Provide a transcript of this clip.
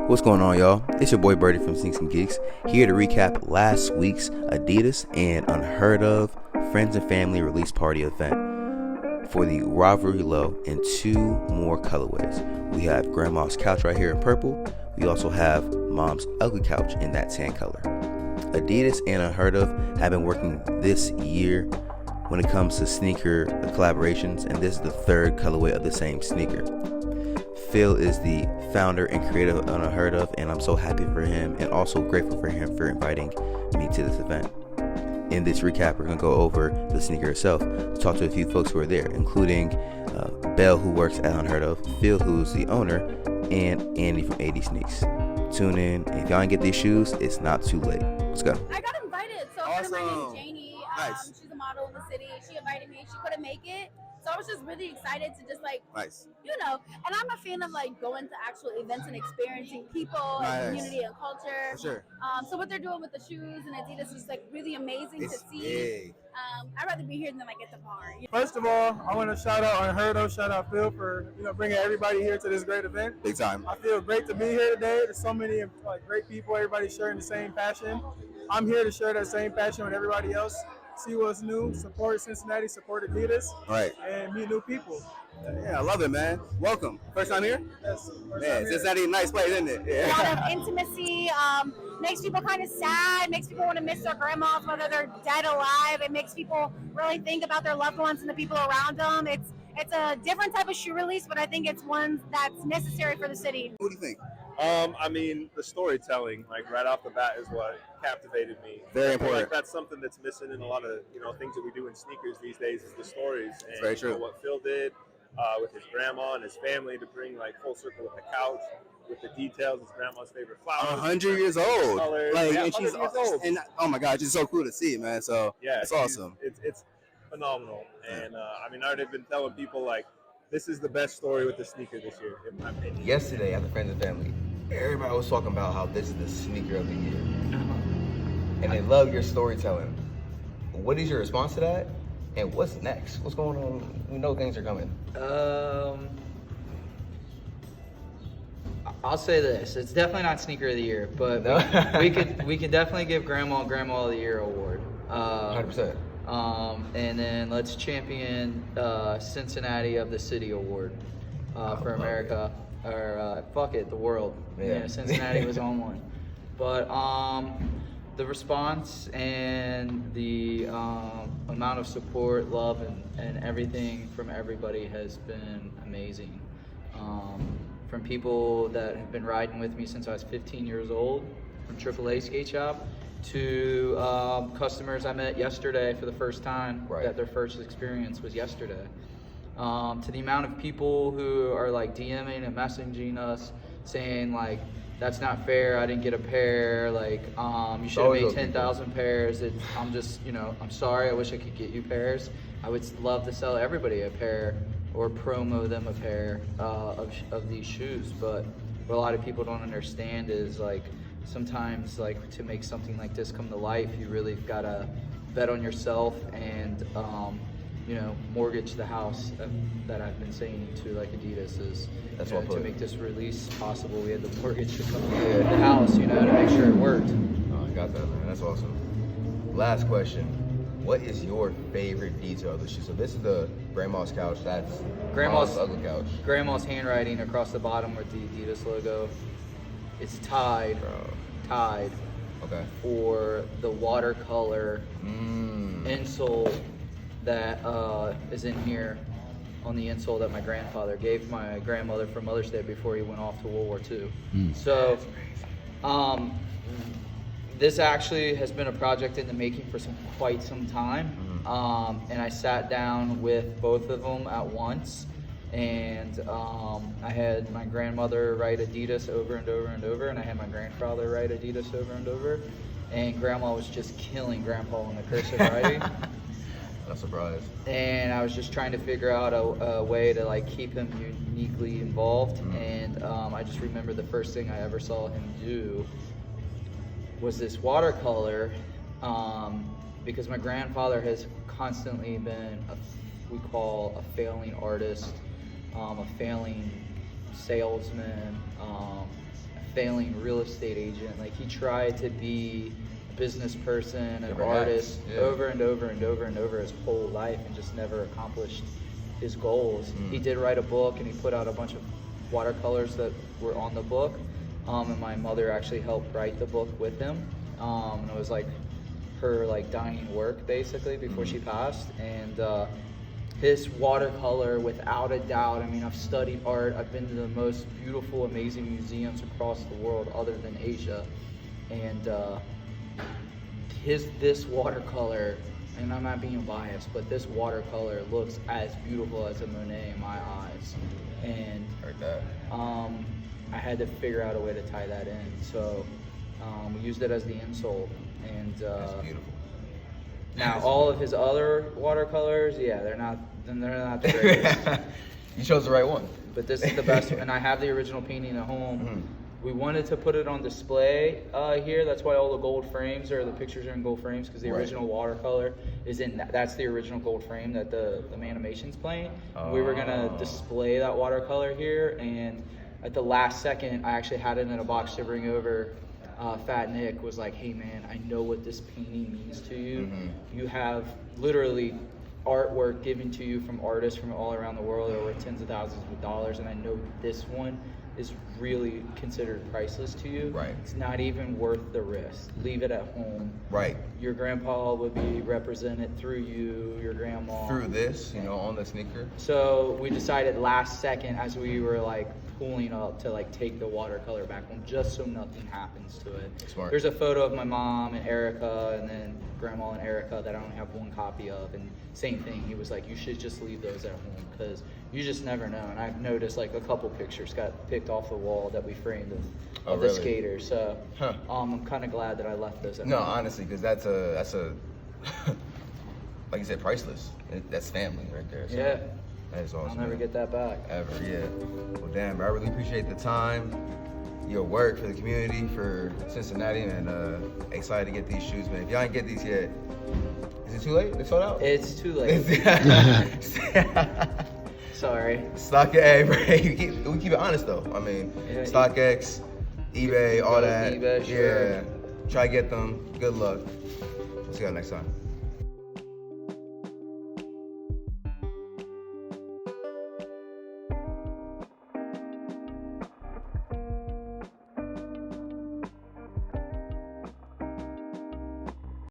What's going on, y'all? It's your boy Berdy from Sneaks and Geeks, here to recap last week's ADIDAS and Unheard of Friends and Family Release Party event for the Rivalry Low in two more colorways. We have Grandma's Couch right here in purple. We also have Mom's Ugly Couch in that tan color. ADIDAS and Unheard of have been working this year when it comes to sneaker collaborations, and this is the third colorway of the same sneaker. Phil is the founder and creator of Unheard of, and I'm so happy for him and also grateful for him for inviting me to this event. In this recap, we're going to go over the sneaker itself, talk to a few folks who are there, including Belle, who works at Unheard of, Phil, who's the owner, and Andy from AD Sneaks. Tune in. If y'all ain't get these shoes, it's not too late. Let's go. I got invited. So Awesome. my name is Janie. Nice. She's a model in the city. She invited me. She couldn't make it. So I was just really excited to just Nice. And I'm a fan of going to actual events and experiencing people and community and culture. For sure. So what they're doing with the shoes and Adidas is really amazing It's to see. big. I'd rather be here than at the bar. First of all, I want to shout out Unheard of, shout out Phil for bringing everybody here to this great event. Big time. I feel great to be here today. There's so many great people. Everybody sharing the same passion. I'm here to share that same passion with everybody else. See what's new, support Cincinnati, support Adidas, Right. and meet new people. Yeah, I love it, man. Welcome. First time here? Yes. Man, Cincinnati, nice place, isn't it? A lot of intimacy, makes people kind of sad, makes people want to miss their grandmas, whether they're dead or alive. It makes people really think about their loved ones and the people around them. It's a different type of shoe release, but I think it's one that's necessary for the city. What do you think? The storytelling, right off the bat, is what captivated me. Very I feel important. that's something that's missing in a lot of things that we do in sneakers these days is the stories. And very true. What Phil did with his grandma and his family to bring full circle with the couch, with the details, his grandma's favorite flowers. 100 years old. Colors. And 100 she's years old. and oh my God, it's so cool to see, man. So Yeah, it's awesome. It's phenomenal. And I've already been telling people this is the best story with the sneaker this year, in my opinion. Yesterday at the Friends and Family, everybody was talking about how this is the sneaker of the year. And they love your storytelling. What is your response to that? And what's next? What's going on? We know things are coming. I'll say this: it's definitely not sneaker of the year, but we could definitely give Grandma of the Year award. 100%. And then let's champion Cincinnati of the City award for America, or fuck it, the world. Yeah. Cincinnati was on one, but the response and the amount of support, love, and everything from everybody has been amazing. From people that have been riding with me since I was 15 years old, from AAA Skate Shop, to customers I met yesterday for the first time, Right. that their first experience was yesterday. To the amount of people who are DMing and messaging us saying that's not fair, I didn't get a pair, you should have made 10,000 pairs. I'm just, I'm sorry, I wish I could get you pairs. I would love to sell everybody a pair or promo them a pair of these shoes, but what a lot of people don't understand is sometimes to make something like this come to life, you really gotta bet on yourself and mortgage the house that I've been saying to Adidas is to make this release possible. We had the mortgage to come to the house, to make sure it worked. Oh, I got that, man. That's awesome. Last question. What is your favorite detail of the shoe? So this is the Grandma's Couch. That's Grandma's Mom's Ugly Couch. Grandma's handwriting across the bottom with the Adidas logo. It's tied Okay. for the watercolor insole that is in here on the insole that my grandfather gave my grandmother for Mother's Day before he went off to World War II. So this actually has been a project in the making for quite some time. And I sat down with both of them at once, and I had my grandmother write Adidas over and over and over, and I had my grandfather write Adidas over and over, and Grandma was just killing Grandpa on the cursive writing. Not surprised. And I was just trying to figure out a way to keep him uniquely involved. And I just remember the first thing I ever saw him do was this watercolor, because my grandfather has constantly been we call a failing artist, a failing salesman, a failing real estate agent. Like he tried to be a business person, an Never artist has. Yeah. over and over and over and over his whole life, and just never accomplished his goals. He did write a book, and he put out a bunch of watercolors that were on the book. And my mother actually helped write the book with him. And it was like her like dying work basically before she passed. And his watercolor, without a doubt, I mean, I've studied art. I've been to the most beautiful, amazing museums across the world other than Asia. And this watercolor, and I'm not being biased, but this watercolor looks as beautiful as a Monet in my eyes. And Heard that. I had to figure out a way to tie that in. So we used it as the insole. And That's beautiful. now all of his other watercolors, yeah, they're not the greatest. You chose the right one. But this is the best one. And I have the original painting at home. We wanted to put it on display here. That's why all the gold frames the pictures are in gold frames, because the original watercolor is in that's the original gold frame that the animation's playing. We were gonna display that watercolor here, and at the last second, I actually had it in a box to bring over. Fat Nick was like, "Hey man, I know what this painting means to you. You have literally artwork given to you from artists from all around the world over tens of thousands of dollars, and I know this one is really considered priceless to you. Right. It's not even worth the risk. Leave it at home. Right. Your grandpa would be represented through you, your grandma. Through this, on the sneaker. So we decided last second as we were like pulling up to like take the watercolor back home, just so nothing happens to it. Smart. There's a photo of my mom and Erica, and then grandma and Erica that I only have one copy of, and same thing. He was like, you should just leave those at home because you just never know. And I've noticed like a couple pictures got picked off the wall that we framed of the really? skaters. So I'm kind of glad that I left those at No, home. honestly, because that's a like you said, priceless. That's family right there. So Yeah. That is awesome. I'll never get that back. Ever, yeah. Well, damn, bro, I really appreciate the time, your work for the community, for Cincinnati, and excited to get these shoes, man. If y'all ain't get these yet, is it too late? They sold out? It's too late. Sorry. We keep it honest though. I mean, Yeah, StockX, eBay, all Go to that. eBay, sure. Yeah. Try to get them. Good luck. We'll see y'all next time.